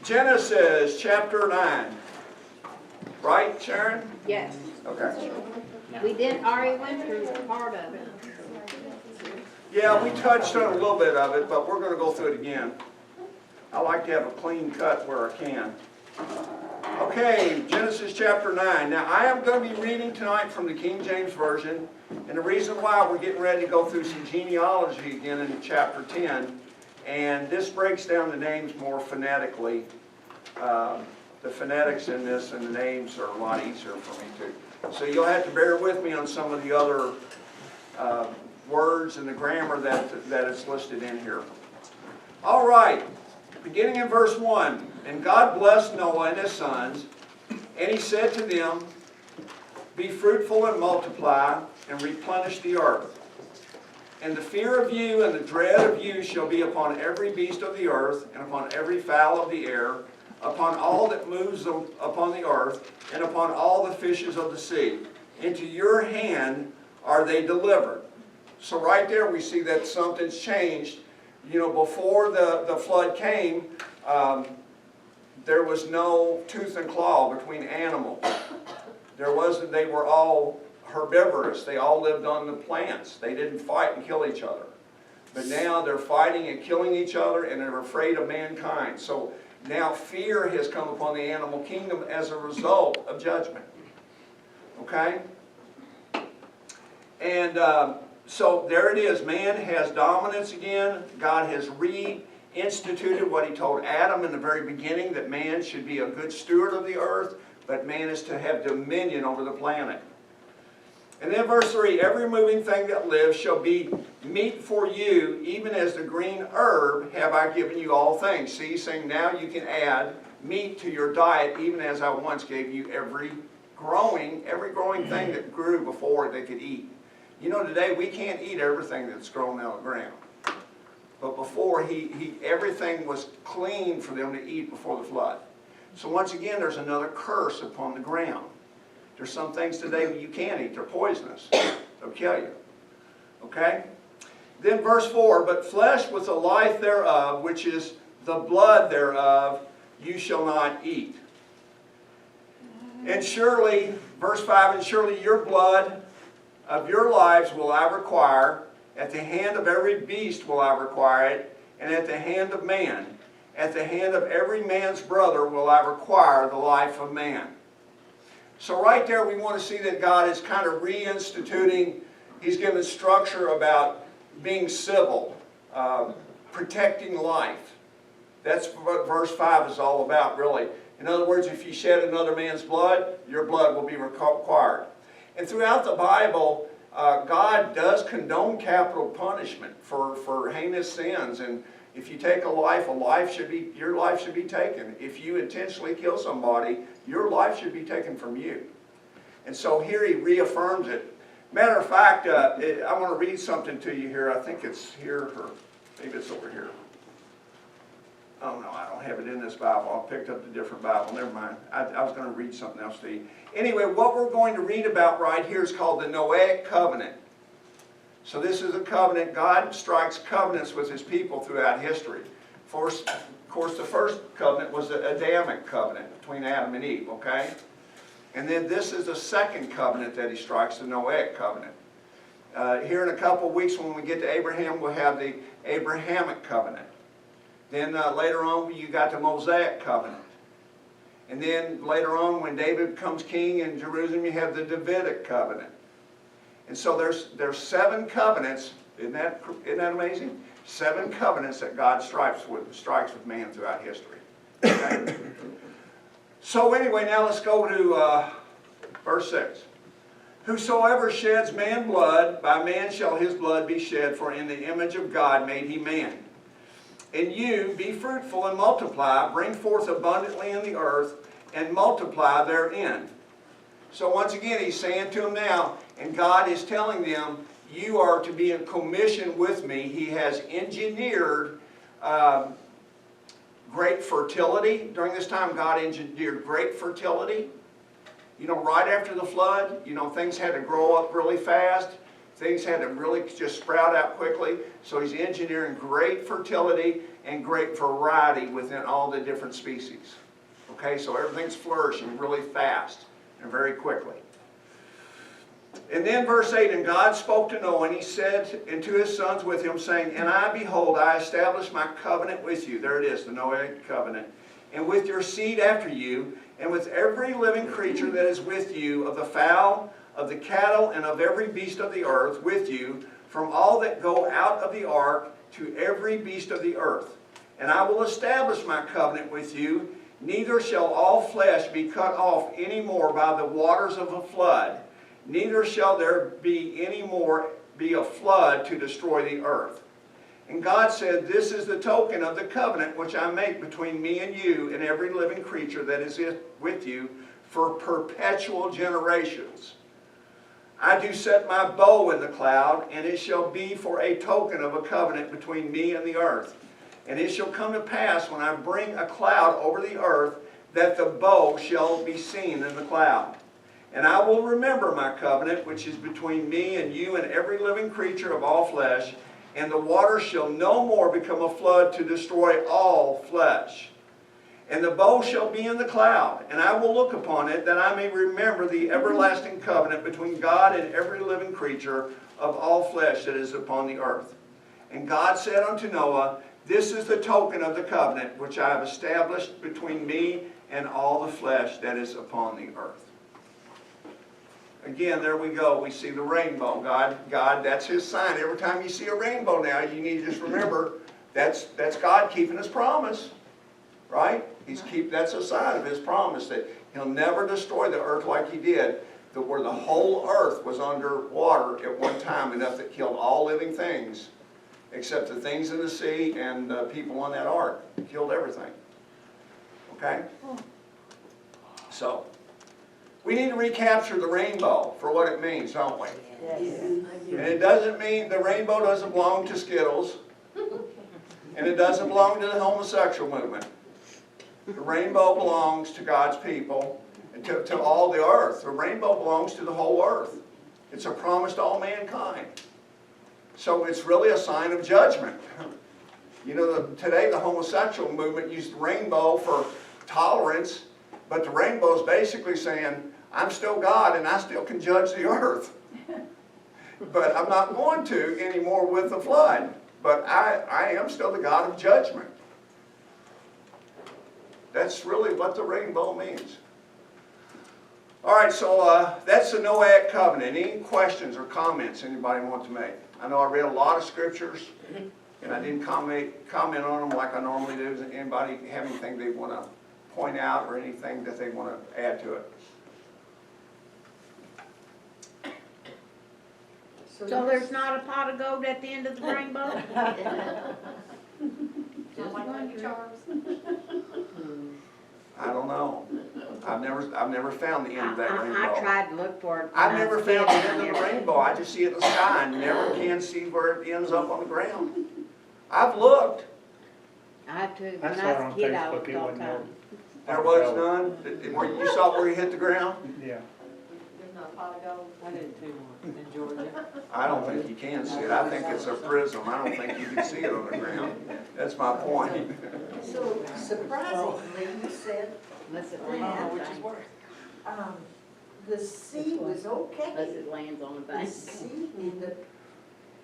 Genesis chapter 9. Right, Sharon? Yes. Okay. We already went through part of it. Yeah, we touched on a little bit of it, but we're going to go through it again. I like to have a clean cut where I can. Okay, Genesis chapter 9. Now, I am going to be reading tonight from the King James Version, and the reason why we're getting ready to go through some genealogy again in chapter 10, and this breaks down the names more phonetically. The phonetics in this and the names are a lot easier for me too. So you'll have to bear with me on some of the other words and the grammar that is listed in here. All right, beginning in verse 1. And God blessed Noah and his sons, and he said to them, be fruitful and multiply, and replenish the earth. And the fear of you and the dread of you shall be upon every beast of the earth, and upon every fowl of the air, upon all that moves upon the earth, and upon all the fishes of the sea. Into your hand are they delivered. So right there we see that something's changed. You know, before the flood came, there was no tooth and claw between animals. They were all herbivorous. They all lived on the plants. They didn't fight and kill each other. But now they're fighting and killing each other, and they're afraid of mankind. So now fear has come upon the animal kingdom as a result of judgment. Okay? And so there it is. Man has dominance again. God has reinstituted what he told Adam in the very beginning, that man should be a good steward of the earth, but man is to have dominion over the planet. And then verse 3, every moving thing that lives shall be meat for you, even as the green herb have I given you all things. See, he's saying now you can add meat to your diet, even as I once gave you every growing thing that grew before they could eat. You know, today we can't eat everything that's grown out of the ground. But before, everything was clean for them to eat before the flood. So once again, there's another curse upon the ground. There's some things today that you can't eat. They're poisonous. They'll kill you. Okay? Then verse 4, but flesh with the life thereof, which is the blood thereof, you shall not eat. And surely, verse 5, and surely your blood of your lives will I require, at the hand of every beast will I require it, and at the hand of man. At the hand of every man's brother will I require the life of man. So right there we want to see that God is kind of reinstituting. He's given structure about being civil, protecting life. That's what verse 5 is all about, really. In other words, if you shed another man's blood, your blood will be required. And throughout the Bible, God does condone capital punishment for heinous sins. And if you take your life should be taken. If you intentionally kill somebody, your life should be taken from you. And so here he reaffirms it. Matter of fact, I want to read something to you here. I think it's here, or maybe it's over here. Oh no, I don't have it in this Bible. I picked up the different Bible. Never mind. I was going to read something else to you. Anyway, what we're going to read about right here is called the Noahic covenant. So this is a covenant. God strikes covenants with his people throughout history. Of course, the first covenant was the Adamic covenant between Adam and Eve, okay? And then this is the second covenant that he strikes, the Noahic covenant. Here in a couple of weeks when we get to Abraham, we'll have the Abrahamic covenant. Then later on, you got the Mosaic covenant. And then later on, when David becomes king in Jerusalem, you have the Davidic covenant. And so there's 7 covenants. Isn't that amazing? 7 covenants that God strikes with man throughout history. Okay? So anyway, now let's go to verse 6. Whosoever sheds man blood, by man shall his blood be shed, for in the image of God made he man. And you, be fruitful and multiply, bring forth abundantly in the earth, and multiply therein. So once again, he's saying to them now, and God is telling them, you are to be in commission with me. He has engineered great fertility. During this time, God engineered great fertility. You know, right after the flood, you know, things had to grow up really fast. Things had to really just sprout out quickly. So he's engineering great fertility. and great variety within all the different species. Okay, so everything's flourishing really fast and very quickly. And then verse 8, and God spoke to Noah, and he said, and to his sons with him, saying, and I, behold, I establish my covenant with you. There it is, the Noahic covenant. And with your seed after you, and with every living creature that is with you, of the fowl, of the cattle, and of every beast of the earth with you, from all that go out of the ark to every beast of the earth. And I will establish my covenant with you, neither shall all flesh be cut off any more by the waters of a flood, neither shall there be any more be a flood to destroy the earth. And God said, this is the token of the covenant which I make between me and you and every living creature that is with you for perpetual generations. I do set my bow in the cloud, and it shall be for a token of a covenant between me and the earth. And it shall come to pass when I bring a cloud over the earth, that the bow shall be seen in the cloud. And I will remember my covenant, which is between me and you and every living creature of all flesh, and the water shall no more become a flood to destroy all flesh. And the bow shall be in the cloud, and I will look upon it, that I may remember the everlasting covenant between God and every living creature of all flesh that is upon the earth. And God said unto Noah, this is the token of the covenant which I have established between me and all the flesh that is upon the earth. Again, there we go. We see the rainbow. God, that's his sign. Every time you see a rainbow now, you need to just remember that's God keeping his promise. Right? That's a sign of his promise that he'll never destroy the earth like he did, where the whole earth was under water at one time, enough that killed all living things, except the things in the sea and people on that ark. It killed everything. Okay? So, we need to recapture the rainbow for what it means, don't we? Yes. And it doesn't mean, the rainbow doesn't belong to Skittles, and it doesn't belong to the homosexual movement. The rainbow belongs to God's people and to all the earth. The rainbow belongs to the whole earth. It's a promise to all mankind. So it's really a sign of judgment. You know, today the homosexual movement used the rainbow for tolerance, but the rainbow is basically saying, I'm still God and I still can judge the earth. But I'm not going to anymore with the flood. But I am still the God of judgment. That's really what the rainbow means. All right, so that's the Noahic covenant. Any questions or comments anybody want to make? I know I read a lot of scriptures, and I didn't comment on them like I normally do. Does anybody have anything they want to point out or anything that they want to add to it? So there's not a pot of gold at the end of the rainbow? Just wondering. I don't know. I've never found the end of that rainbow. I tried to look for it. I've never found the end of the rainbow. I just see it in the sky and never can see where it ends up on the ground. I've looked. I have to, I when saw I it was on a kid, I Facebook, looked it all the wasn't time. There was none. Where you saw where you hit the ground? Yeah. There's not a pot of gold. I did too, in Georgia. I don't think you can see it. I think it's a prism. I don't think you can see it on the ground. That's my point. So surprisingly, you said, Unless it Oh, lands, Which is worse. the sea was unless okay. it lands on the The bank. sea in the,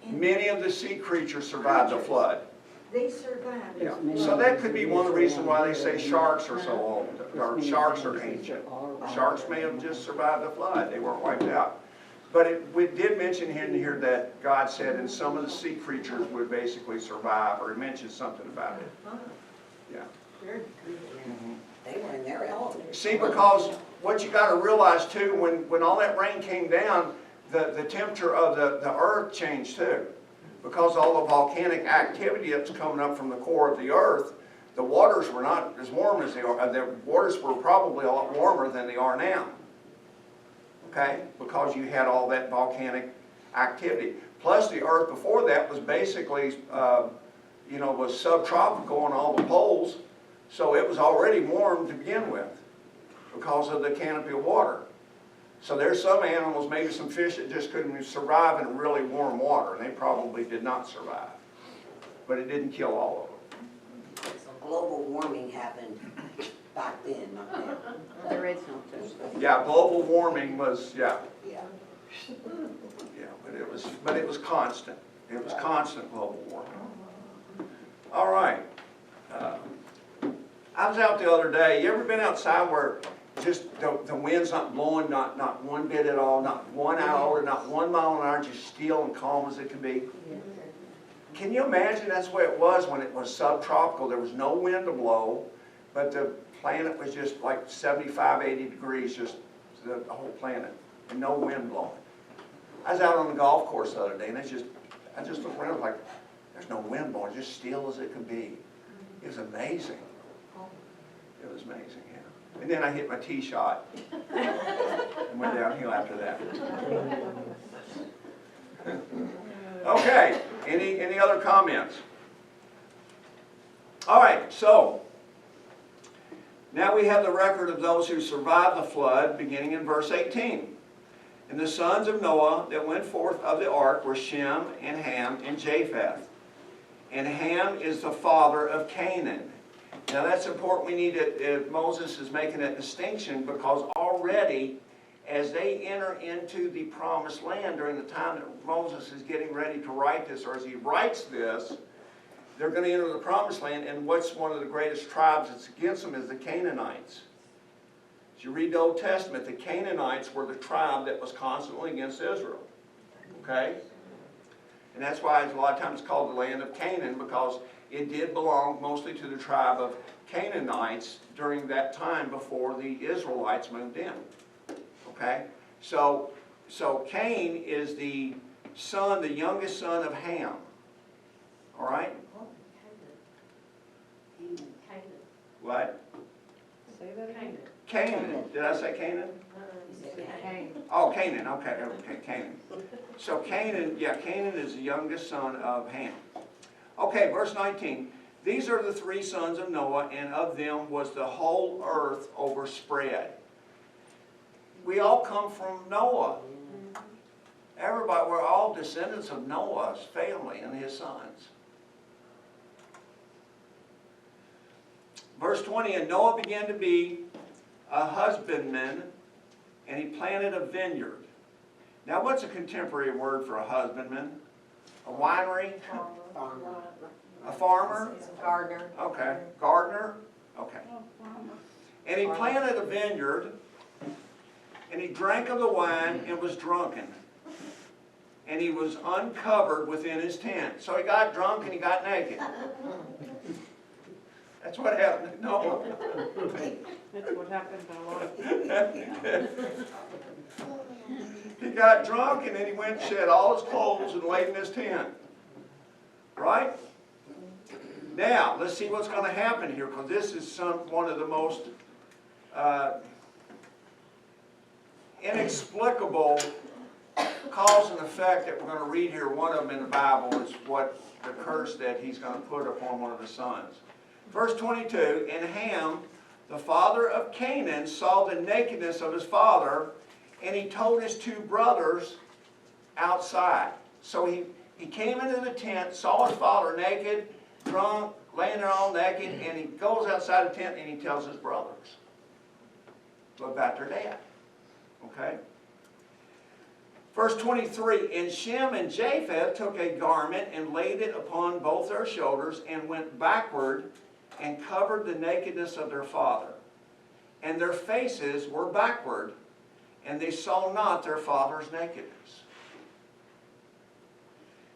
Many of the sea creatures survived the flood. they survived. Yeah. So that could be one of the reasons why they say sharks are so old, or sharks are ancient. Sharks may have just survived the flood. They weren't wiped out. But we did mention in here that God said, and some of the sea creatures would basically survive, or he mentioned something about it. Yeah. Very good. They were in their element. See, because what you got to realize too, when all that rain came down, the temperature of the earth changed too. Because all the volcanic activity that's coming up from the core of the earth, the waters were not as warm as they are. The waters were probably a lot warmer than they are now. Okay? Because you had all that volcanic activity. Plus the earth before that was basically, was subtropical on all the poles. So it was already warm to begin with because of the canopy of water. So there's some animals, maybe some fish, that just couldn't survive in really warm water, and they probably did not survive. But it didn't kill all of them. Yeah, global warming was, yeah, Yeah. but it was constant. It was constant global warming. All right. I was out the other day. You ever been outside where just the wind's not blowing, not one bit at all, not 1 hour, not 1 mile an hour, just still and calm as it can be? Can you imagine that's the way it was when it was subtropical? There was no wind to blow, but the planet was just like 75, 80 degrees, just the whole planet, and no wind blowing. I was out on the golf course the other day, and I just looked around like, there's no wind blowing, just still as it could be. It was amazing. It was amazing, yeah. And then I hit my tee shot and went downhill after that. Okay, any other comments? All right, so now we have the record of those who survived the flood, beginning in verse 18. And the sons of Noah that went forth of the ark were Shem and Ham and Japheth. And Ham is the father of Canaan. Now that's important. We need it. Moses is making that distinction because already as they enter into the promised land during the time that Moses is getting ready to write this, or as he writes this, they're going to enter the promised land, and what's one of the greatest tribes that's against them is the Canaanites. As you read the Old Testament, the Canaanites were the tribe that was constantly against Israel. Okay? And that's why it's a lot of times called the land of Canaan, because it did belong mostly to the tribe of Canaanites during that time before the Israelites moved in. Okay? So Cain is the son, the youngest son of Ham. All right? What? Say that again. Canaan. Did I say Canaan? Cain. Oh, Canaan. Okay, Canaan. So Canaan is the youngest son of Ham. Okay, verse 19. These are the three sons of Noah, and of them was the whole earth overspread. We all come from Noah. Everybody, we're all descendants of Noah's family and his sons. Verse 20, and Noah began to be a husbandman, and he planted a vineyard. Now, what's a contemporary word for a husbandman? A winery? A farmer? Gardener. Okay. Gardener? Okay. And he planted a vineyard, and he drank of the wine and was drunken. And he was uncovered within his tent. So he got drunk and he got naked. That's what happened to Noah. That's what happened to a lot. He got drunk and then he went and shed all his clothes and laid in his tent. Right? Now, let's see what's going to happen here, because this is one of the most inexplicable cause and effect that we're going to read here. One of them in the Bible is what the curse that he's going to put upon one of the sons. Verse 22, and Ham, the father of Canaan, saw the nakedness of his father, and he told his two brothers outside. So he came into the tent, saw his father naked, drunk, laying there all naked, and he goes outside the tent and he tells his brothers about their dad. Okay? Verse 23, and Shem and Japheth took a garment and laid it upon both their shoulders and went backward and covered the nakedness of their father. And their faces were backward, and they saw not their father's nakedness.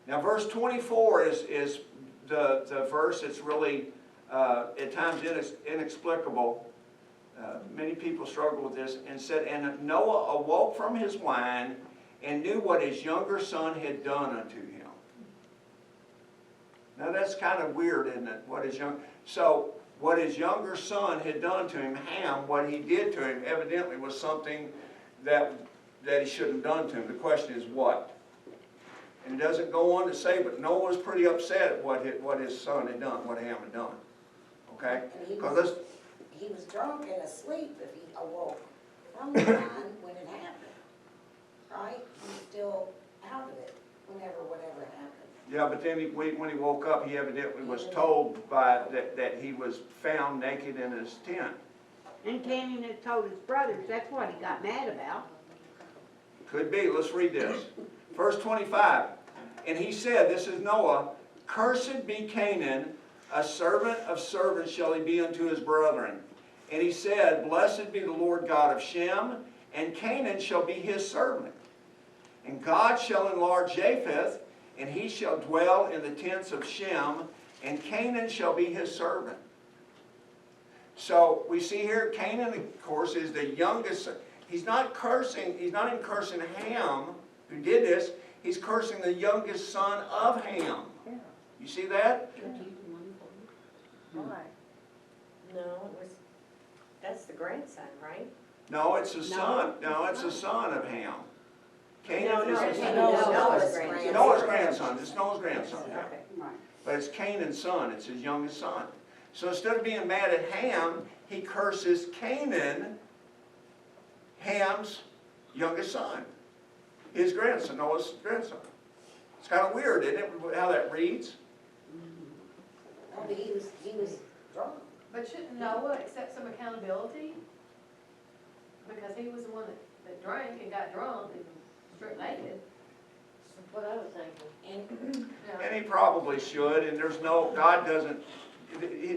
Now verse 24 is the verse that's really at times inexplicable. Many people struggle with this, and said, and Noah awoke from his wine and knew what his younger son had done unto him. Now that's kind of weird, isn't it? What his younger son had done to him, Ham, what he did to him evidently was something that he shouldn't have done to him. The question is what? And it doesn't go on to say, but Noah was pretty upset at what his son had done, what Ham had done. Okay? And he was drunk and asleep if he awoke from the wine when it happened. Right? He's still out of it whatever happened. Yeah, but then when he woke up, he evidently was told that he was found naked in his tent. And Canaan had told his brothers, that's what he got mad about. Could be. Let's read this. Verse 25. And he said, this is Noah, cursed be Canaan, a servant of servants shall he be unto his brethren. And he said, blessed be the Lord God of Shem, and Canaan shall be his servant. And God shall enlarge Japheth, and he shall dwell in the tents of Shem, and Canaan shall be his servant. So we see here, Canaan, of course, is the youngest. He's not even cursing Ham, who did this. He's cursing the youngest son of Ham. You see that? Why? No, that's the grandson, right? No, it's the son. No, it's the son of Ham. Canaan No, is the son. Noah's grandson. Noah's grandson. It's Noah's grandson. Okay. But it's Canaan's son. It's his youngest son. So instead of being mad at Ham, he curses Canaan, Ham's youngest son. His grandson, Noah's grandson. It's kind of weird, isn't it, how that reads? Oh, but he was drunk. But shouldn't Noah accept some accountability? Because he was the one that drank and got drunk and stripped naked. That's what I was thinking. And And he probably should, and there's no, God doesn't,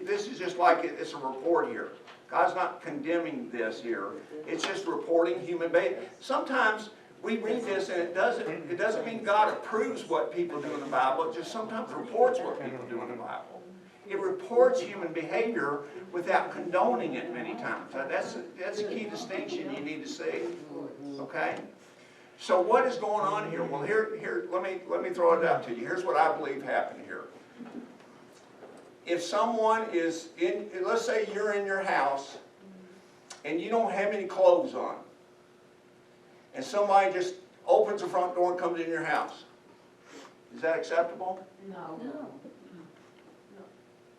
this is just like, it's a report here. God's not condemning this here. It's just reporting human behavior. Sometimes we read this and it doesn't mean God approves what people do in the Bible. It just sometimes reports what people do in the Bible. It reports human behavior without condoning it many times. That's a key distinction you need to see. Okay? So what is going on here? Well, here, let me throw it out to you. Here's what I believe happened here. If someone is in, let's say you're in your house and you don't have any clothes on, and somebody just opens the front door and comes in your house, is that acceptable? No. no,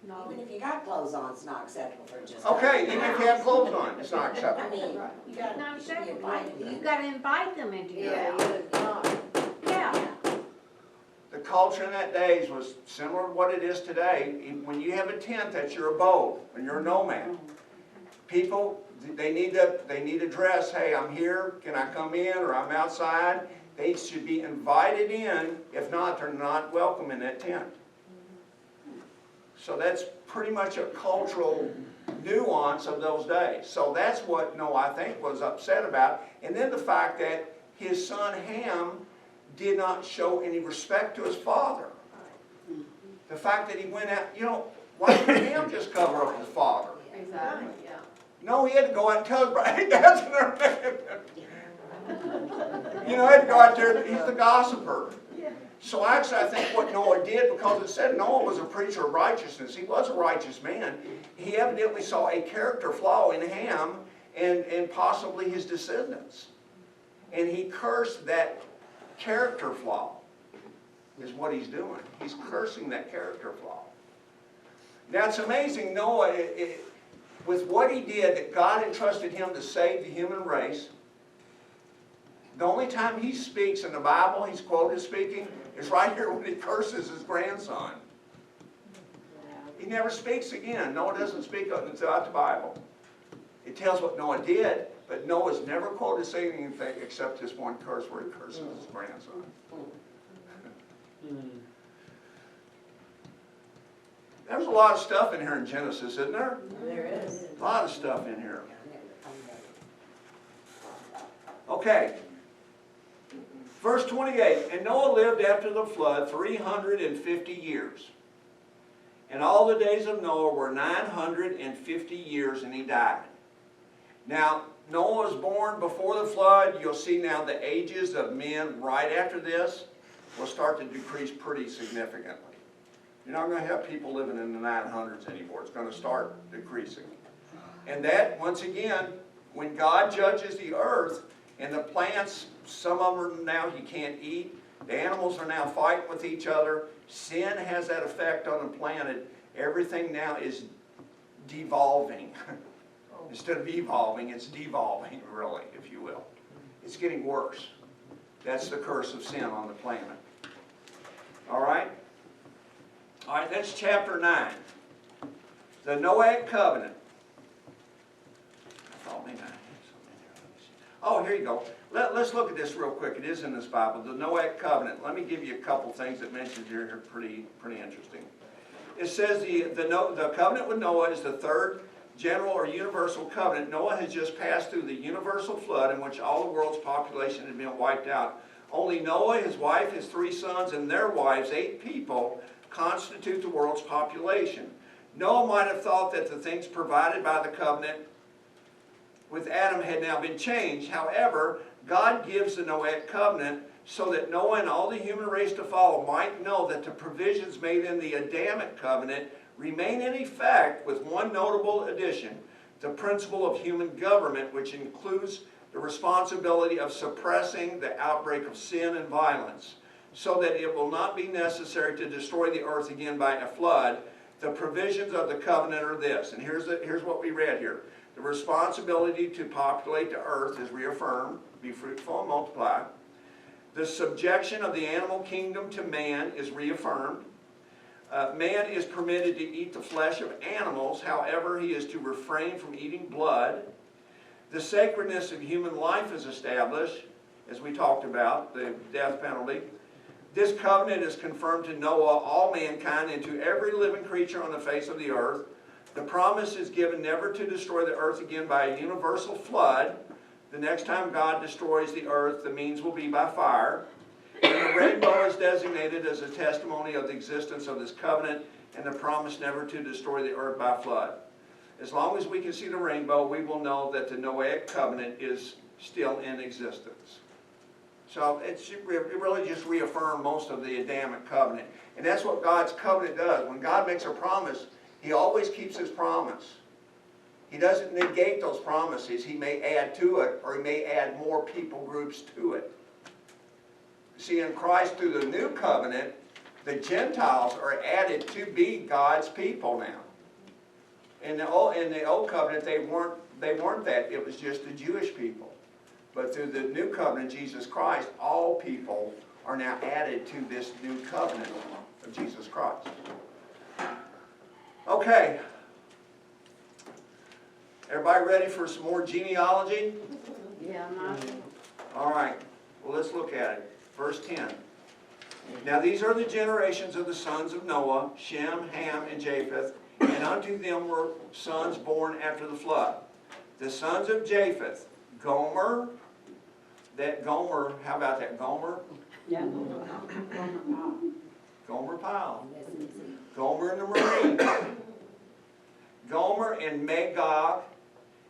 No. even if you got clothes on, it's not acceptable for just. Okay, even if you have clothes on, it's not I acceptable. mean, you got, Not you should be acceptable. invited You in. gotta invite them into your Yeah, house. you would not. Yeah. The culture in that days was similar to what it is today. When you have a tent, that's your abode, when you're a nomad. People, they need to dress, hey, I'm here, can I come in, or I'm outside. They should be invited in. If not, they're not welcome in that tent. So that's pretty much a cultural nuance of those days. So that's what Noah, I think, was upset about. And then the fact that his son Ham did not show any respect to his father. The fact that he went out, why didn't Ham just cover up his father? Exactly, yeah. No, he had to go out and tell his brother, hey, Dad's in there. He had to go out there, he's the gossiper. So actually, I think what Noah did, because it said Noah was a preacher of righteousness, he was a righteous man, he evidently saw a character flaw in Ham and possibly his descendants. And he cursed that character flaw, is what he's doing. He's cursing that character flaw. Now it's amazing, Noah, with what he did, that God entrusted him to save the human race. The only time he speaks in the Bible, he's quoted speaking, is right here when he curses his grandson. He never speaks again. Noah doesn't speak throughout the Bible. It tells what Noah did, but Noah's never quoted saying anything except this one curse where he curses his grandson. There's a lot of stuff in here in Genesis, isn't there? There is. A lot of stuff in here. Okay. Verse 28, and Noah lived after the flood 350 years. And all the days of Noah were 950 years, and he died. Now, Noah was born before the flood. You'll see now the ages of men right after this will start to decrease pretty significantly. You're not going to have people living in the 900s anymore. It's going to start decreasing. And that, once again, when God judges the earth, and the plants, some of them are now you can't eat. The animals are now fighting with each other. Sin has that effect on the planet. Everything now is devolving. Instead of evolving, it's devolving, really, if you will. It's getting worse. That's the curse of sin on the planet. All right? All right, that's chapter 9. The Noahic covenant. Oh, here you go. Let's look at this real quick. It is in this Bible, the Noahic covenant. Let me give you a couple things that mentioned here are pretty interesting. It says the covenant with Noah is the third general or universal covenant. Noah has just passed through the universal flood in which all the world's population had been wiped out. Only Noah, his wife, his 3 sons, and their wives, 8 people, constitute the world's population. Noah might have thought that the things provided by the covenant with Adam had now been changed. However, God gives the Noahic covenant so that Noah and all the human race to follow might know that the provisions made in the Adamic covenant remain in effect, with one notable addition: the principle of human government, which includes the responsibility of suppressing the outbreak of sin and violence, so that it will not be necessary to destroy the earth again by a flood. The provisions of the covenant are this, and here's what we read here. The responsibility to populate the earth is reaffirmed, be fruitful and multiply. The subjection of the animal kingdom to man is reaffirmed. Man is permitted to eat the flesh of animals, however, he is to refrain from eating blood. The sacredness of human life is established, as we talked about, the death penalty. This covenant is confirmed to Noah, all mankind, and to every living creature on the face of the earth. The promise is given never to destroy the earth again by a universal flood. The next time God destroys the earth, the means will be by fire. And the rainbow is designated as a testimony of the existence of this covenant and the promise never to destroy the earth by flood. As long as we can see the rainbow, we will know that the Noahic covenant is still in existence. So it really just reaffirmed most of the Adamic covenant. And that's what God's covenant does. When God makes a promise, He always keeps His promise. He doesn't negate those promises. He may add to it, or He may add more people groups to it. See, in Christ, through the new covenant, the Gentiles are added to be God's people now. In the old covenant, they weren't that. It was just the Jewish people. But through the new covenant, Jesus Christ, all people are now added to this new covenant of Jesus Christ. Okay. Everybody ready for some more genealogy? Yeah, my, All right. Well, let's look at it. Verse 10. Now these are the generations of the sons of Noah, Shem, Ham, and Japheth, and unto them were sons born after the flood. The sons of Japheth, Gomer. How about that? Gomer? yeah. Gomer Pyle. Gomer and the Marine. Gomer and Magog,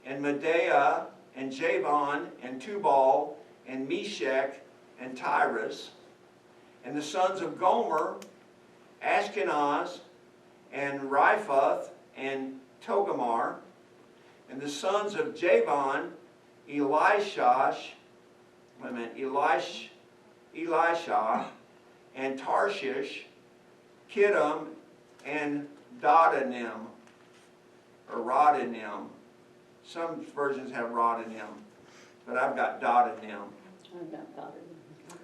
and Medea, and Javan, and Tubal, and Meshech, and Tyrus. And the sons of Gomer, Ashkenaz, and Riphath, and Togarmah. And the sons of Javan, Elisha, and Tarshish, Kittim, and Dodanim, or Rodanim. Some versions have Rodanim, but I've got Dodanim.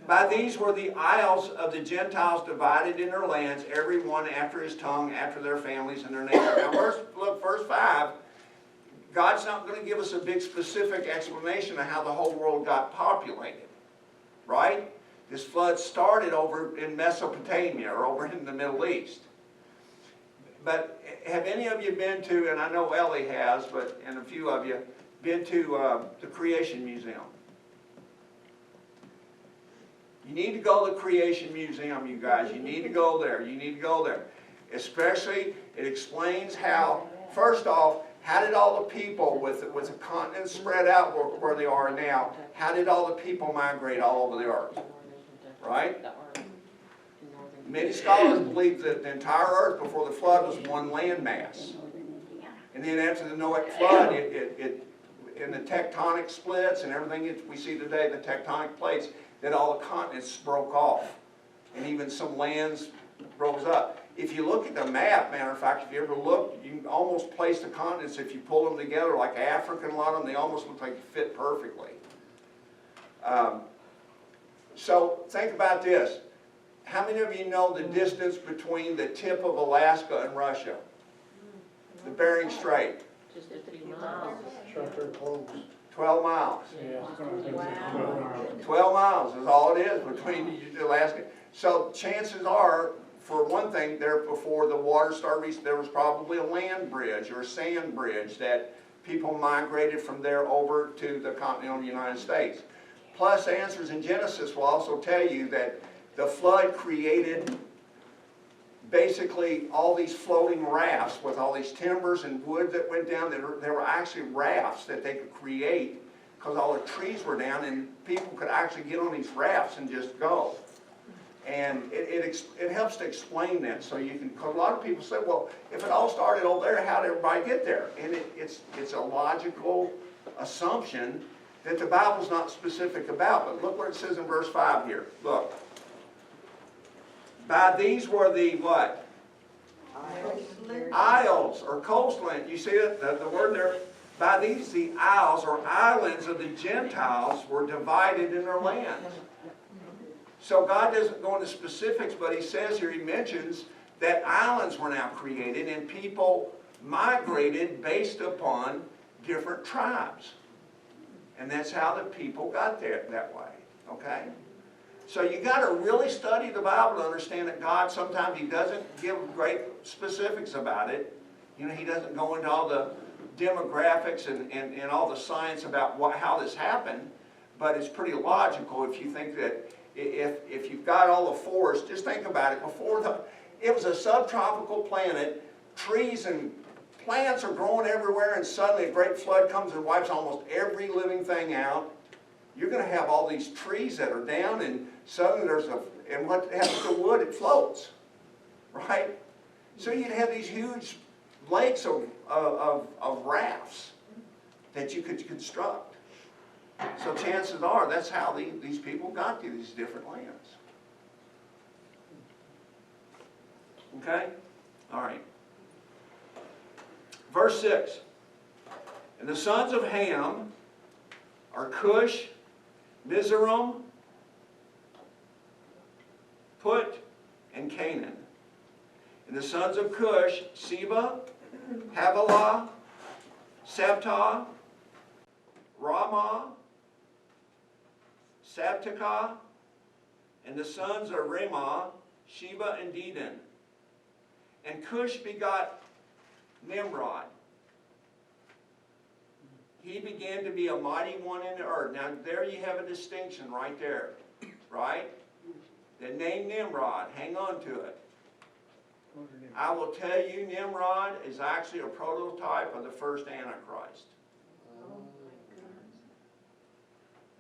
By these were the isles of the Gentiles divided in their lands, every one after his tongue, after their families and their nations. Now, verse 5, God's not going to give us a big specific explanation of how the whole world got populated, right? This flood started over in Mesopotamia, or over in the Middle East. But have any of you been to, and I know Ellie has, and a few of you, been to the Creation Museum? You need to go to the Creation Museum, you guys. You need to go there. You need to go there. Especially, it explains how, first off, how did all the people, with the continent spread out where they are now, how did all the people migrate all over the earth? Right? Many scholars believe that the entire earth before the flood was one landmass. And then after the Noahic flood, in the tectonic splits and everything we see today, the tectonic plates, that all the continents broke off. And even some lands rose up. If you look at the map, matter of fact, if you ever look, you can almost place the continents, if you pull them together, like Africa and a lot of them, they almost look like they fit perfectly. So think about this. How many of you know the distance between the tip of Alaska and Russia? The Bering Strait. Just 50 miles. Chapter closed. 12 miles. Wow. 12 miles is all it is between Alaska. So chances are, for one thing, there before the water started, there was probably a land bridge or a sand bridge that people migrated from there over to the continental United States. Plus, Answers in Genesis will also tell you that the flood created basically all these floating rafts with all these timbers and wood that went down. There were actually rafts that they could create because all the trees were down and people could actually get on these rafts and just go. And it helps to explain that, so you can, because a lot of people say, well, if it all started over there, how did everybody get there? And it's a logical assumption that the Bible's not specific about. But look what it says in verse 5 here. Look. By these were the what? Isles or coastland. You see it? The word there. By these the isles or islands of the Gentiles were divided in their lands. So God doesn't go into specifics, but he says here, he mentions that islands were now created and people migrated based upon different tribes. And that's how the people got there that way, okay? So you got to really study the Bible to understand that God, sometimes he doesn't give great specifics about it. You know, he doesn't go into all the demographics and all the science about how this happened, but it's pretty logical if you think that if you've got all the forests, just think about it. It was a subtropical planet, trees and plants are growing everywhere, and suddenly a great flood comes and wipes almost every living thing out. You're going to have all these trees that are down, and suddenly and what happens to wood? It floats, right? So you'd have these huge lakes of rafts that you could construct. So chances are that's how these people got to these different lands. Okay? All right. Verse 6. And the sons of Ham are Cush, Mizraim, Put, and Canaan. And the sons of Cush, Seba, Havilah, Sabta, Ramah, Sabteka, and the sons of Ramah, Sheba, and Dedan. And Cush begot Nimrod. He began to be a mighty one in the earth. Now there you have a distinction right there, right? The name Nimrod, hang on to it. I will tell you, Nimrod is actually a prototype of the first Antichrist.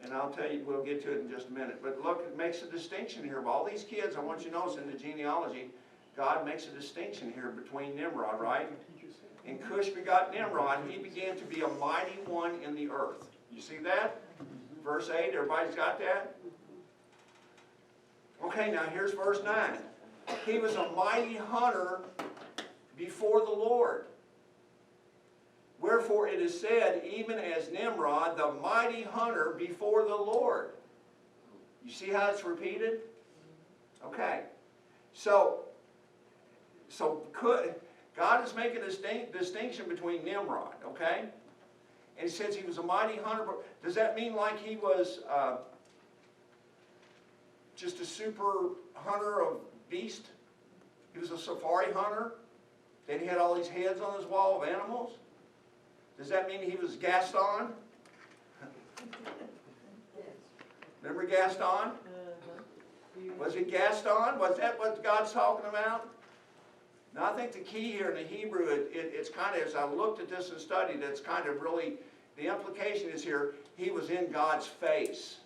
And I'll tell you, we'll get to it in just a minute. But look, it makes a distinction here. Of all these kids, I want you to notice in the genealogy, God makes a distinction here between Nimrod, right? And Cush begot Nimrod, and he began to be a mighty one in the earth. You see that? Verse 8, everybody's got that? Okay, now here's verse 9. He was a mighty hunter before the Lord. Wherefore it is said, even as Nimrod, the mighty hunter before the Lord. You see how it's repeated? Okay. So God is making a distinction between Nimrod, okay? And he says he was a mighty hunter. Does that mean like he was just a super hunter of beasts? He was a safari hunter? Then he had all these heads on his wall of animals? Does that mean he was Gaston? Remember Gaston? Was it Gaston? Was that what God's talking about? Now I think the key here in the Hebrew, it's kind of, as I looked at this and studied, it's kind of really, the implication is here, he was in God's face.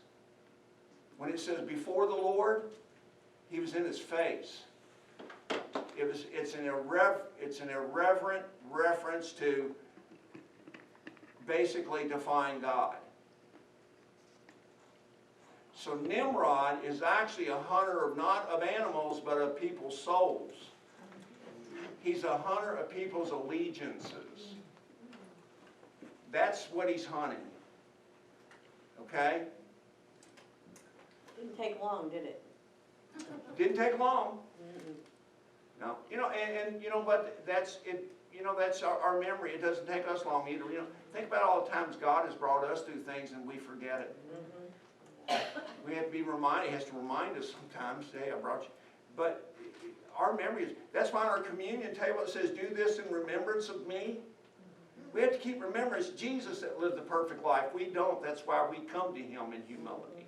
When it says before the Lord, he was in his face. It's an irreverent reference to basically defying God. So Nimrod is actually a hunter of not of animals, but of people's souls. He's a hunter of people's allegiances. That's what he's hunting. Okay? Didn't take long, did it? Didn't take long. No, you know, and you know, but that's it. you know, that's our memory. It doesn't take us long either. You know, think about all the times God has brought us through things and we forget it. We have to be reminded, he has to remind us sometimes, hey, I brought you. But our memory is, that's why on our communion table it says, do this in remembrance of me. We have to keep remembering it's Jesus that lived the perfect life. We don't. That's why we come to him in humility.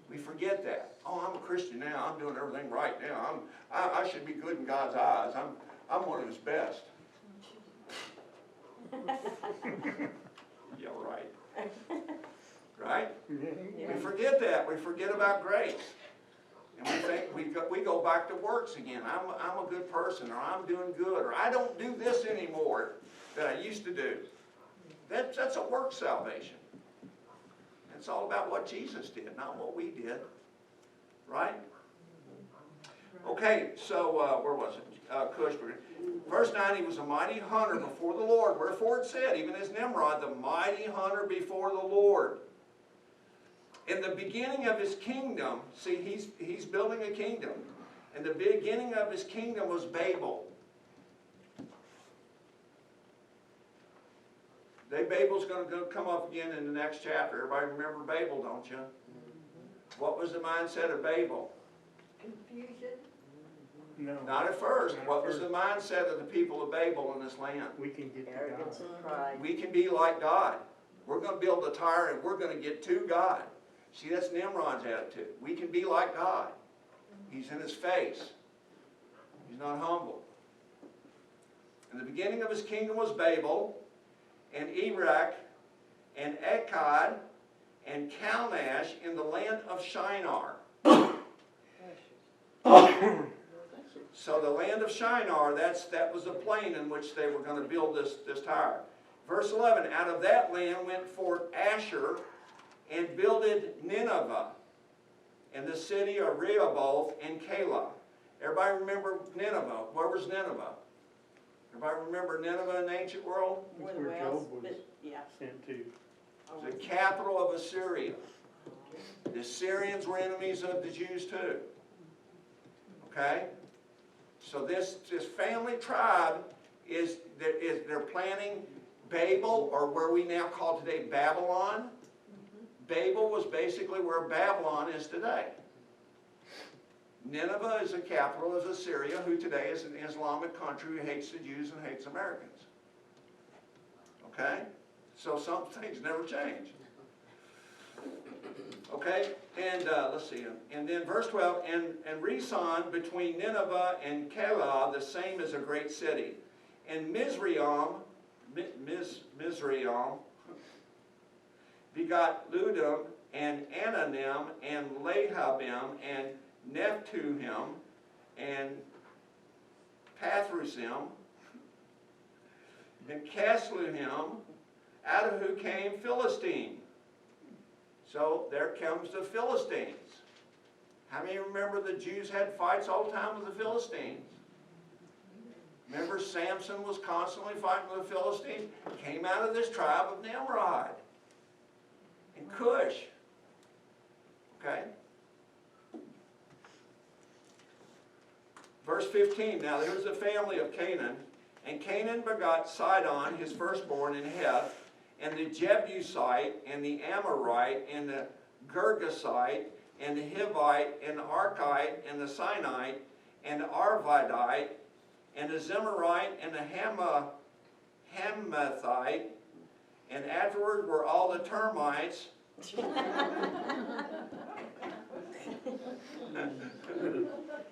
We forget that. Oh, I'm a Christian now. I'm doing everything right now. I should be good in God's eyes. I'm one of his best. Yeah, right. Right? We forget that. We forget about grace. And we think we go back to works again. I'm a good person, or I'm doing good, or I don't do this anymore that I used to do. That's a work salvation. It's all about what Jesus did, not what we did. Right? Okay, so where was it? Cush. Verse 9, he was a mighty hunter before the Lord. Wherefore it said, even as Nimrod, the mighty hunter before the Lord. In the beginning of his kingdom, see, he's building a kingdom. And the beginning of his kingdom was Babel. Babel's going to come up again in the next chapter. Everybody remember Babel, don't you? What was the mindset of Babel? Confusion. No. Not at first. Not at What was first. the mindset of the people of Babel in this land? We can get to Arrogance God. and pride. We can be like God. We're going to build a tower and we're going to get to God. See, that's Nimrod's attitude. We can be like God. He's in his face. He's not humble. In the beginning of his kingdom was Babel, and Erech, and Akkad, and Calnash in the land of Shinar. So the land of Shinar, that was the plain in which they were going to build this tower. Verse 11, out of that land went forth Asher, and builded Nineveh, and the city of Rehoboth and Calah. Everybody remember Nineveh? Where was Nineveh? Everybody remember Nineveh in the ancient world? That's Where the where whales, Job was yeah. sent to. The capital of Assyria. The Assyrians were enemies of the Jews too. Okay? So this family tribe they're planning Babel, or where we now call today Babylon. Babel was basically where Babylon is today. Nineveh is the capital of Assyria, who today is an Islamic country who hates the Jews and hates Americans. Okay? So some things never change. Okay? And let's see. And then verse 12, and Reson between Nineveh and Calah, the same as a great city. And Mizraim begot Ludum, and Ananim, and Lahabim, and Nephtuhim, and Pathrusim, and Casluhim, out of who came Philistine. So there comes the Philistines. How many remember the Jews had fights all the time with the Philistines? Remember Samson was constantly fighting with the Philistines? Came out of this tribe of Nimrod and Cush. Okay? Verse 15, now there's the family of Canaan. And Canaan begot Sidon, his firstborn, in Heth, and the Jebusite, and the Amorite, and the Girgasite, and the Hivite, and the Archite, and the Sinite, and the Arvadite, and the Zemarite, and the Hamathite, and afterward were all the termites.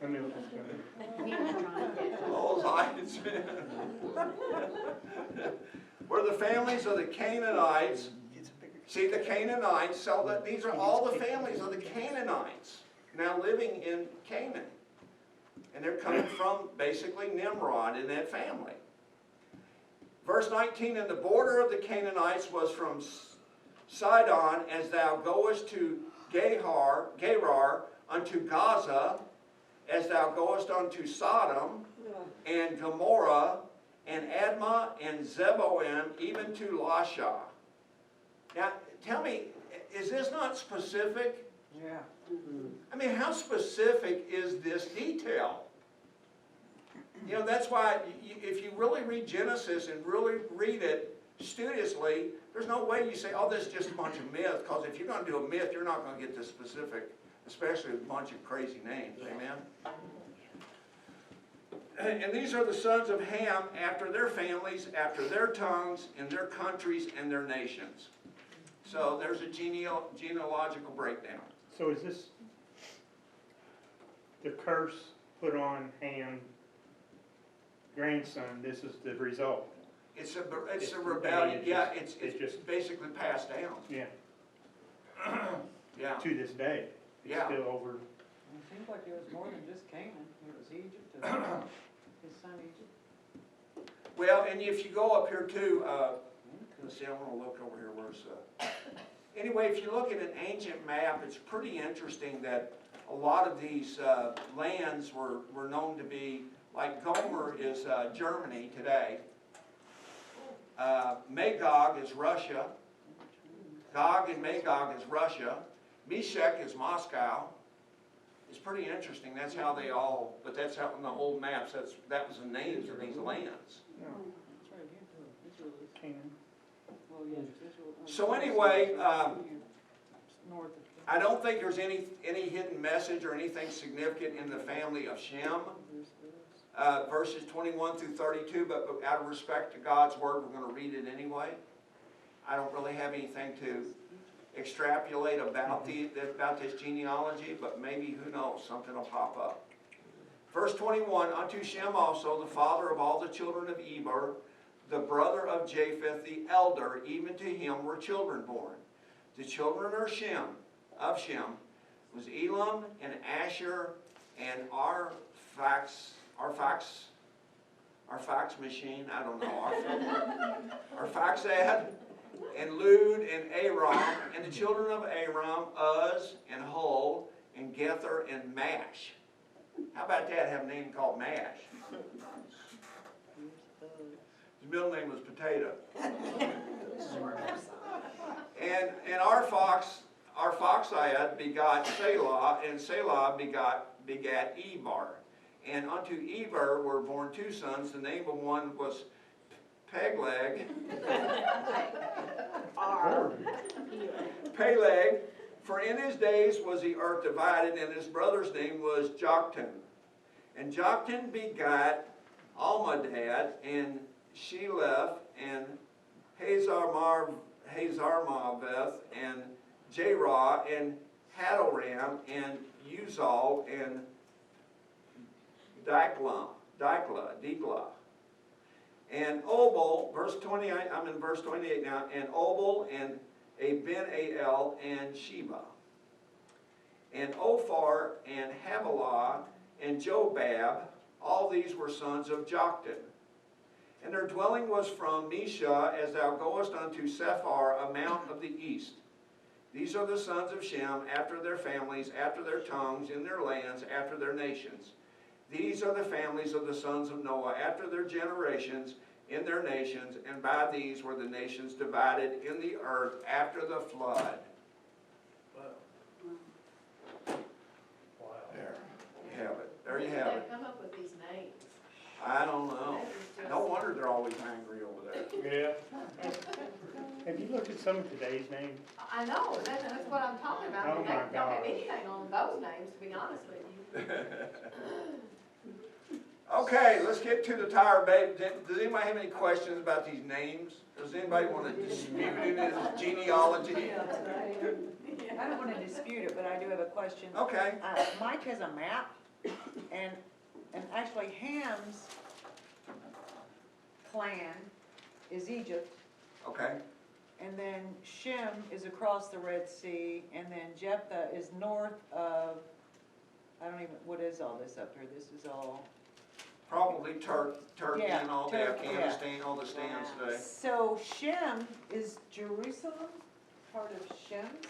I knew it was coming. He was trying to get All Zions. Were the families of the Canaanites. See, the Canaanites, so that these are all the families of the Canaanites now living in Canaan. And they're coming from basically Nimrod in that family. Verse 19, and the border of the Canaanites was from Sidon as thou goest to Gerar unto Gaza, as thou goest unto Sodom, and Gomorrah, and Admah, and Zeboim, even to Lasha. Now, tell me, is this not specific? Yeah. I mean, how specific is this detail? You know, that's why if you really read Genesis and really read it studiously, there's no way you say, oh, this is just a bunch of myths, because if you're going to do a myth, you're not going to get this specific, especially with a bunch of crazy names, amen? And these are the sons of Ham after their families, after their tongues, in their countries, and their nations. So there's a genealogical breakdown. So is this the curse put on Ham, grandson, this is the result? It's a rebellion, yeah, it's just- basically passed down, Yeah, yeah. to this day. It's Yeah. still over, It seems like it was more than just Canaan, it was Egypt, his son Egypt. Well, and if you go up here too, let's see, I want to look over here, where's, anyway, if you look at an ancient map, it's pretty interesting that a lot of these lands were known to be, like Gomer is Germany today. Magog is Russia. Gog and Magog is Russia. Meshech is Moscow. It's pretty interesting, that's how they all, but that's how in the old maps, that was the names of these lands. no, That's right, Israel is, Canaan. well, yes, Israel. So anyway, North of. I don't think there's any hidden message or anything significant in the family of Shem, verses 21 through 32, but out of respect to God's word, we're going to read it anyway. I don't really have anything to extrapolate about this genealogy, but maybe, who knows, something will pop up. Verse 21, unto Shem also, the father of all the children of Eber, the brother of Japheth, the elder, even to him were children born. The children of Shem was Elam and Asher and Arphaxad, and Lud and Aram, and the children of Aram, Uz and Hul and Gether and Mash. How about that, have a name called Mash? His middle name was Potato. And Arphaxad begot Selah, and Selah begat Eber. And unto Eber were born two sons. The name of one was Peleg, for in his days was the earth divided, and his brother's name was Joktan. And Joktan begot Almadad, and Sheleph, and Hazarmaveth, and Jerah, and Hadoram, and Uzal, and Diklah. And Obal, verse 28, I'm in verse 28 now, and Obal, and Ben-Ael, and Sheba. And Ophar, and Havilah, and Jobab, all these were sons of Joktan. And their dwelling was from Mesha, as thou goest unto Sephar, a mount of the east. These are the sons of Shem, after their families, after their tongues, in their lands, after their nations. These are the families of the sons of Noah, after their generations, in their nations, and by these were the nations divided in the earth after the flood. There you have it. There you have Where did it. they come up with these names? I don't know. That is just- No wonder they're always angry over there. Yeah. Have you looked at some of today's names? I know, that's what I'm talking about. Oh They my don't have God. anything on those names, to be honest with you. Okay, let's get to the Tower of Babel. Does anybody have any questions about these names? Does anybody want to dispute in his genealogy? I don't want to dispute it, but I do have a question. Okay. Mike has a map, and actually Ham's clan is Egypt, Okay. and then Shem is across the Red Sea, and then Jephthah is north of, I don't even, what is all this up here? This is all, Probably Turkey Yeah, and all Turkey, that, Afghanistan, all the stands today. so Shem is Jerusalem, part of Shem's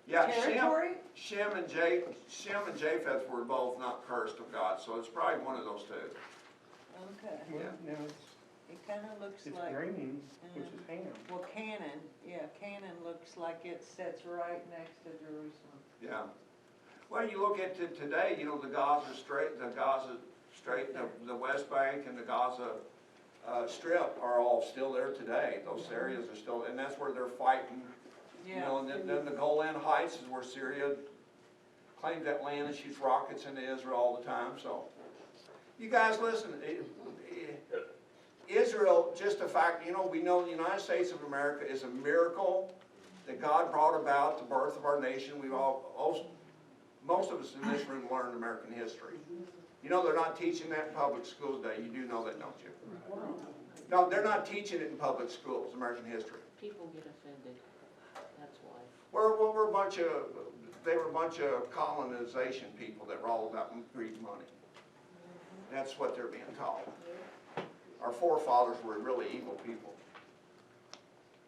Yeah, territory? Shem and Japheth were both not cursed of God, so it's probably one of those two. Okay, Well, no, it kind of looks it's like. green, which is Ham. Well, Canaan looks like it sits right next to Jerusalem. Yeah. Well, you look at it today, you know, the Gaza Straight, the West Bank and the Gaza Strip are all still there today. Those areas are still, and that's where they're fighting. You know, and then the Golan Heights is where Syria claims that land and shoots rockets into Israel all the time, so. You guys listen, Israel, just the fact, you know, we know the United States of America is a miracle that God brought about the birth of our nation. We've all, most of us in this room learned American history. You know they're not teaching that in public schools today. You do know that, don't you? No, they're not teaching it in public schools, American history. People get offended, that's why. We're a bunch of, they were a bunch of colonization people that were all about greed money. That's what they're being taught. Our forefathers were really evil people.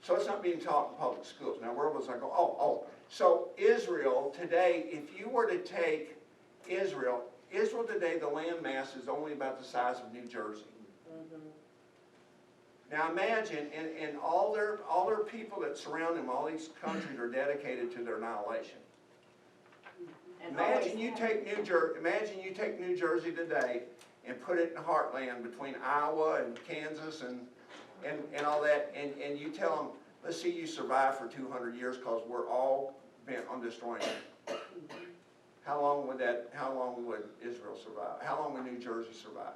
So it's not being taught in public schools. Now where was I going? So Israel today, if you were to take Israel today, the land mass is only about the size of New Jersey. Now imagine, and all their people that surround them, all these countries are dedicated to their annihilation. Imagine you take New Jersey today and put it in the heartland between Iowa and Kansas and all that, and you tell them, let's see you survive for 200 years because we're all bent on destroying it. How long would Israel survive? How long would New Jersey survive?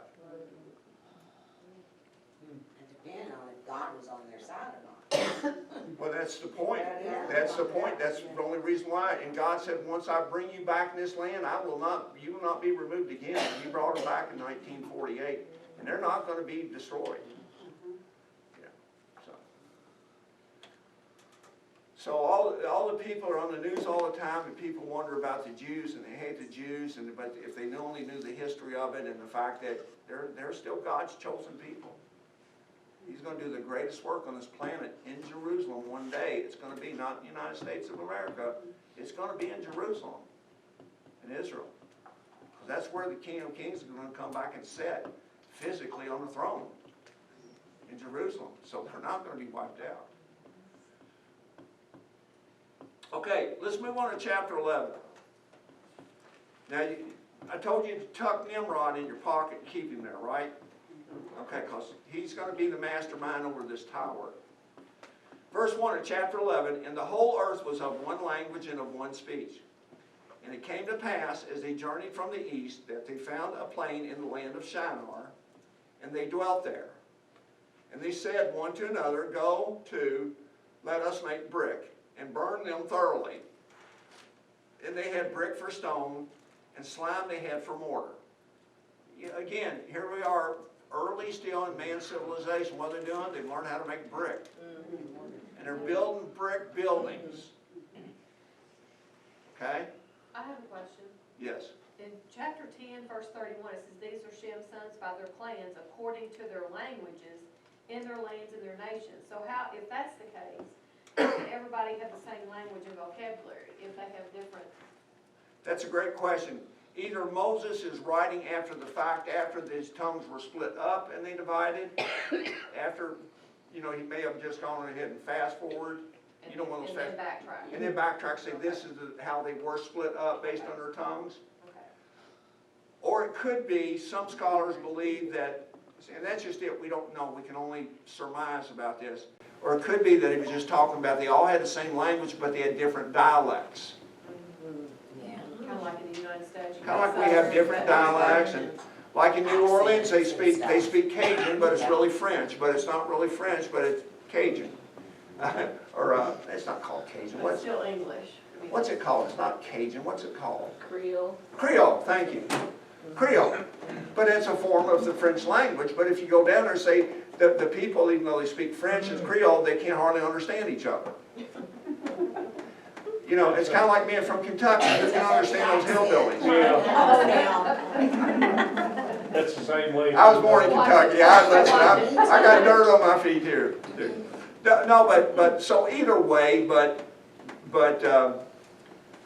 It depends on if God was on their side or not. Well, that's the point. That's the point. That's the only reason why. And God said, once I bring you back in this land, you will not be removed again. And He brought them back in 1948. And they're not going to be destroyed. Yeah. So all the people are on the news all the time, and people wonder about the Jews, and they hate the Jews, but if they only knew the history of it and the fact that they're still God's chosen people. He's going to do the greatest work on this planet in Jerusalem one day. It's going to be not in the United States of America. It's going to be in Jerusalem, in Israel. Because that's where the King of Kings is going to come back and sit physically on the throne, in Jerusalem. So they're not going to be wiped out. Okay, let's move on to chapter 11. Now, I told you to tuck Nimrod in your pocket and keep him there, right? Okay, because he's going to be the mastermind over this tower. Verse 1 of chapter 11, and the whole earth was of one language and of one speech. And it came to pass, as they journeyed from the east, that they found a plain in the land of Shinar, and they dwelt there. And they said one to another, go to, let us make brick, and burn them thoroughly. And they had brick for stone, and slime they had for mortar. Again, here we are, early still in man's civilization. What they're doing, they've learned how to make brick. And they're building brick buildings. Okay? I have a question. Yes. In chapter 10, verse 31, it says, these are Shem's sons by their clans, according to their languages, in their lands and their nations. So how, if that's the case, how can everybody have the same language and vocabulary if they have different? That's a great question. Either Moses is writing after the fact, after these tongues were split up and they divided, after, you know, he may have just gone ahead and fast forward, And, you know, one of those and then fast, backtrack. and then backtrack, say this is how they were split up based on their tongues. Okay. Or it could be, some scholars believe that, and that's just it, we don't know, we can only surmise about this. Or it could be that he was just talking about they all had the same language, but they had different dialects. Kind of like in the United States. Kind of like we have different dialects, and like in New Orleans, they speak Cajun, but it's really French, but it's not really French, but it's Cajun. It's not called Cajun, But it's still English. what's it called? It's not Cajun, what's it called? Creole. Creole, thank you. Creole. But it's a form of the French language, but if you go down there and say, the people, even though they speak French and Creole, they can't hardly understand each other. You know, it's kind of like being from Kentucky. Who can understand those hillbillies? That's the same way. I was born in Kentucky. I got dirt on my feet here. No, but so either way, but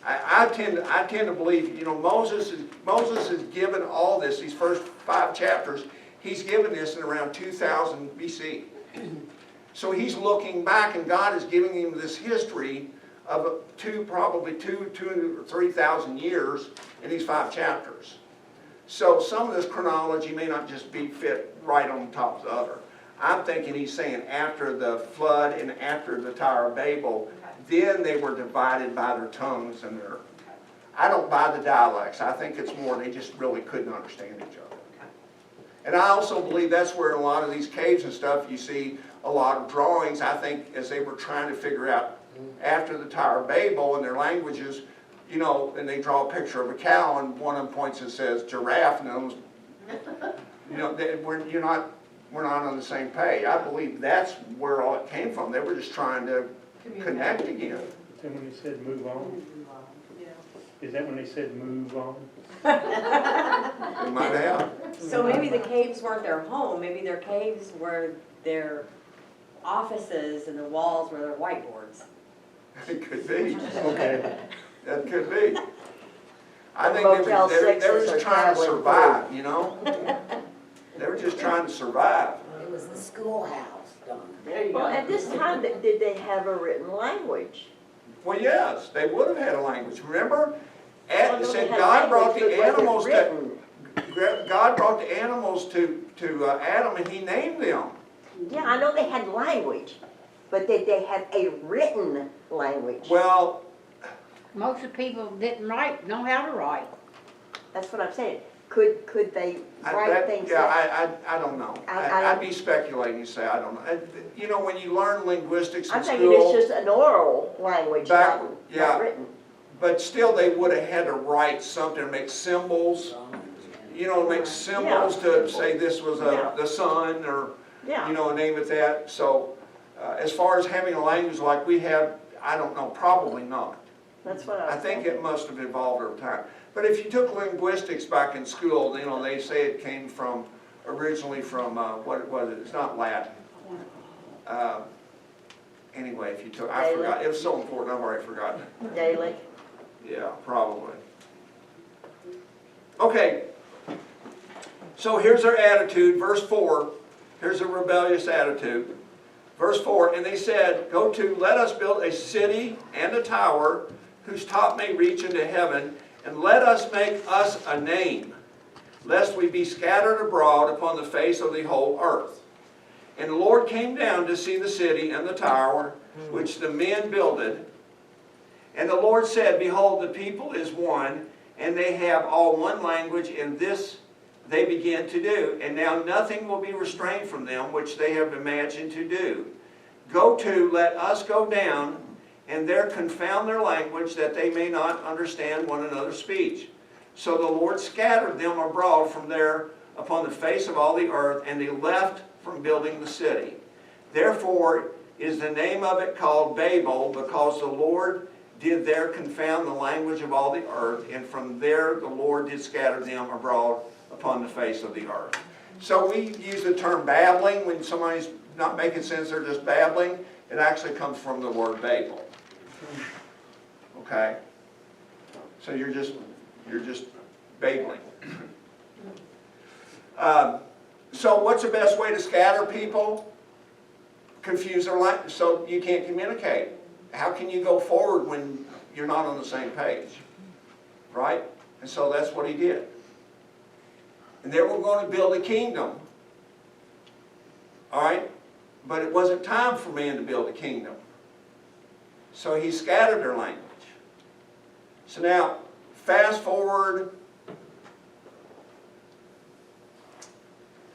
I tend to believe, you know, Moses is given all this, these first 5 chapters. He's given this in around 2000 BC. So he's looking back, and God is giving him this history of probably 2,000 or 3,000 years in these 5 chapters. So some of this chronology may not just be fit right on top of the other. I'm thinking he's saying after the flood and after the Tower of Babel, then they were divided by their tongues and their, I don't buy the dialects. I think it's more they just really couldn't understand each other. And I also believe that's where a lot of these caves and stuff, you see a lot of drawings, I think, as they were trying to figure out after the Tower of Babel and their languages, you know, and they draw a picture of a cow and one of them points and says giraffe, and those, you know, we're not on the same page. I believe that's where all it came from. They were just trying to connect again. Is that when they said move on? Yeah. Is that when they said move on? They might have. So maybe the caves weren't their home, maybe their caves were their offices and the walls were their whiteboards. It could be. Okay. That could be. I think Motel they were sixes just are trying to traveling survive, you know? They were just trying to survive. It was the schoolhouse, Donna. There you Well, go. at this time, did they have a written language? Well, yes, they would have had a language. Remember? Well, It no, said they had God brought language, the but was it animals to, written? God brought the animals to Adam and he named them. Yeah, I know they had language, but did they have a written language? Well, Most of the people didn't know how to write. That's what I'm saying. Could they write things down? I don't know. I- I'd be speculating to say I don't know. You know, when you learn linguistics in I'm thinking it's school, just an oral language, Back- not yeah. written. but still they would have had to write something, make symbols, you know, make symbols to say this was Yeah. the sun or, Yeah. you know, name it that. So as far as having a language like we have, I don't know, probably not. That's what I think it must have evolved over time. But if you took linguistics back in school, you know, they say it came from, originally from, what was it? It's not Latin. Anyway, if you took, I forgot, it was so important, I've already forgotten it. Gaelic. Yeah, probably. Okay. So here's their attitude, verse 4. Here's a rebellious attitude. Verse 4, and they said, go to, let us build a city and a tower whose top may reach into heaven, and let us make us a name, lest we be scattered abroad upon the face of the whole earth. And the Lord came down to see the city and the tower, which the men builded. And the Lord said, behold, the people is one, and they have all one language, and this they begin to do. And now nothing will be restrained from them, which they have imagined to do. Go to, let us go down, and there confound their language, that they may not understand one another's speech. So the Lord scattered them abroad from there upon the face of all the earth, and they left from building the city. Therefore is the name of it called Babel, because the Lord did there confound the language of all the earth, and from there the Lord did scatter them abroad upon the face of the earth. So we use the term babbling when somebody's not making sense, they're just babbling. It actually comes from the word Babel. Okay? So you're just babbling. So what's the best way to scatter people? Confuse their language so you can't communicate. How can you go forward when you're not on the same page? Right? And so that's what he did. And they were going to build a kingdom. All right? But it wasn't time for man to build a kingdom. So he scattered their language. So now, fast forward,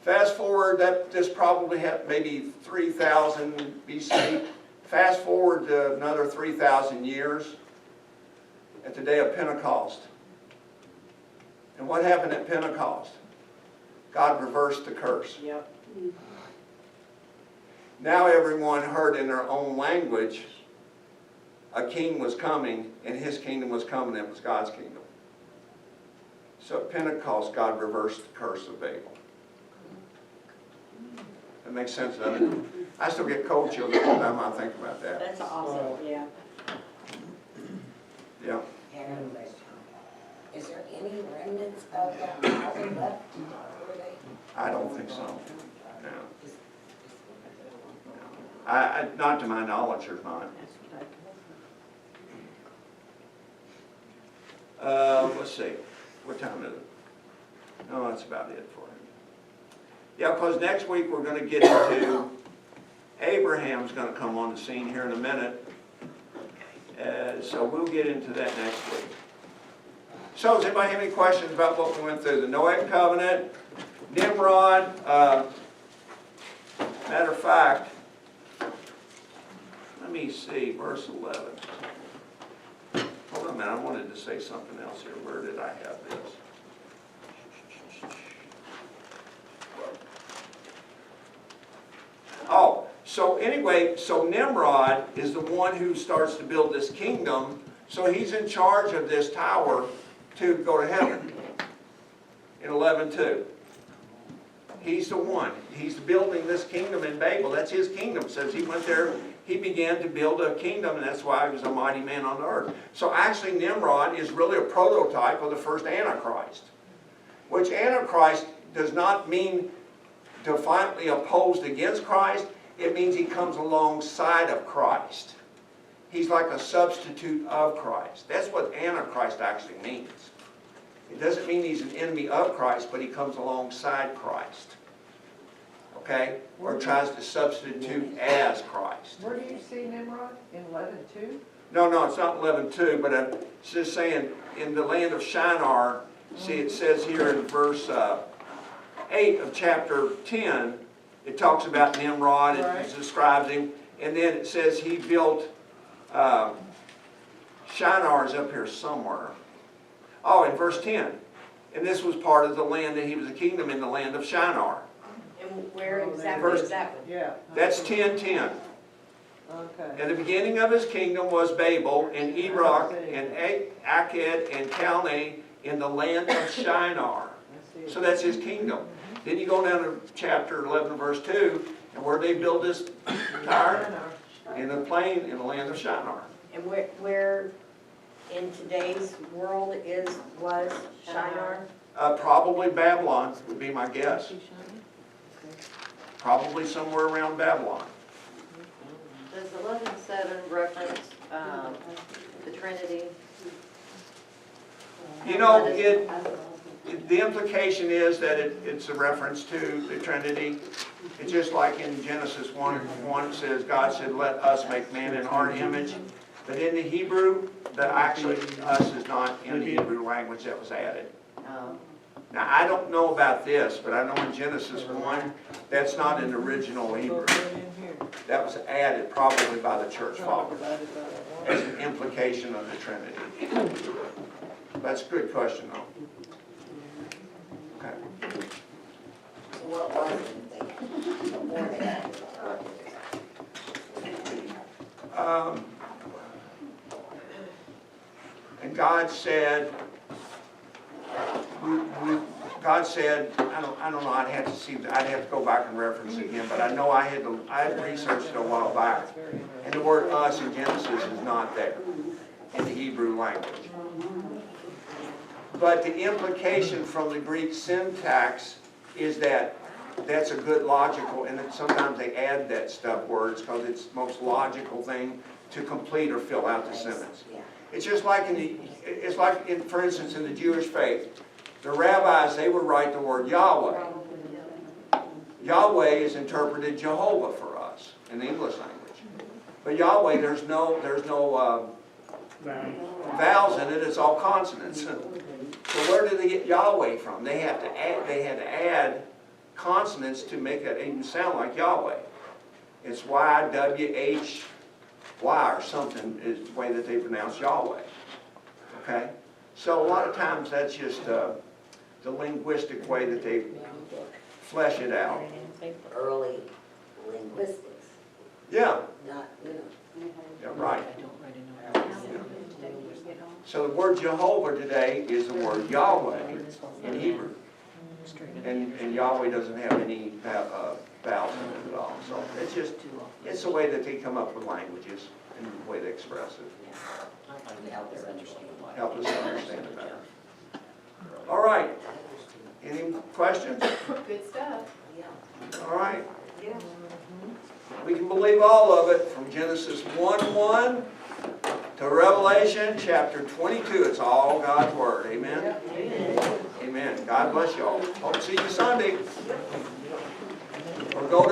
that this probably had maybe 3,000 BC. Fast forward to another 3,000 years at the day of Pentecost. And what happened at Pentecost? God reversed the curse. Yep. Now everyone heard in their own language a king was coming, and his kingdom was coming, and it was God's kingdom. So at Pentecost, God reversed the curse of Babel. That makes sense, doesn't it? I still get cold chills every time I think about that. That's awesome, yeah. Yeah. And is there any remnants of that mountain left? Were they? I don't think so. No. Not to my knowledge, there's not. Let's see. What time is it? No, that's about it for him. Yeah, because next week we're gonna get into, Abraham's gonna come on the scene here in a minute. So we'll get into that next week. So does anybody have any questions about what we went through? The Noahic covenant, Nimrod, matter of fact, let me see, verse 11. Hold on a minute, I wanted to say something else here. Where did I have this? Oh, so anyway, so Nimrod is the one who starts to build this kingdom, so he's in charge of this tower to go to heaven in 11:2. He's the one. He's building this kingdom in Babel. That's his kingdom. It says he went there, he began to build a kingdom, and that's why he was a mighty man on the earth. So actually Nimrod is really a prototype of the first Antichrist, which Antichrist does not mean defiantly opposed against Christ. It means he comes alongside of Christ. He's like a substitute of Christ. That's what Antichrist actually means. It doesn't mean he's an enemy of Christ, but he comes alongside Christ. Okay? Or tries to substitute as Christ. Where do you see Nimrod? In 11:2? No, it's not 11:2, but it's just saying in the land of Shinar, see it says here in verse 8 of chapter 10, it talks about Nimrod, it describes him, and then it says he built, Shinar's up here somewhere. Oh, in verse 10, and this was part of the land that he was a kingdom in the land of Shinar. And where exactly Verse- is that one? Yeah. That's 10:10. Okay. And the beginning of his kingdom was Babel, and Eroch, and Akkad, and Calneh in the land of Shinar. I see it. So that's his kingdom. Then you go down to chapter 11, verse 2, and where they build this tower? In the plain, in the land of Shinar. And where in today's world was Shinar? Probably Babylon would be my guess. Probably somewhere around Babylon. Does 11:7 reference the Trinity? You know, the implication is that it's a reference to the Trinity. It's just like in Genesis 1, it says, God said, let us make man in our image. But in the Hebrew, actually us is not in the Hebrew language that was added. Now, I don't know about this, but I know in Genesis 1, that's not an original Hebrew. That was added probably by the church fathers as an implication of the Trinity. That's a good question, though. Okay. What was it they, before they had it? And God said, God said, I don't know, I'd have to see, I'd have to go back and reference it again, but I know I had researched it a while back. And the word us in Genesis is not there in the Hebrew language. But the implication from the Greek syntax is that that's a good logical, and that sometimes they add that stuff words because it's the most logical thing to complete or fill out the sentence. Yeah. It's just like for instance, in the Jewish faith, the rabbis, they would write the word Yahweh. Yahweh is interpreted Jehovah for us in the English language. But Yahweh, there's no vowels in it, it's all consonants. So where did they get Yahweh from? They had to add consonants to make it even sound like Yahweh. It's YWHY or something is the way that they pronounce Yahweh. Okay? So a lot of times that's just the linguistic way that they flesh it out. Early linguistics, Yeah, not, you know. yeah, right. So the word Jehovah today is the word Yahweh in Hebrew. And Yahweh doesn't have any vowels in it at all. So it's the way that they come up with languages and the way they express it. Help us understand. Help us understand it better. All right. Any questions? Good stuff. All right. We can believe all of it from Genesis 1:1 to Revelation chapter 22. It's all God's Word. Amen? Amen. Amen. God bless y'all. Hope to see you Sunday. Or go to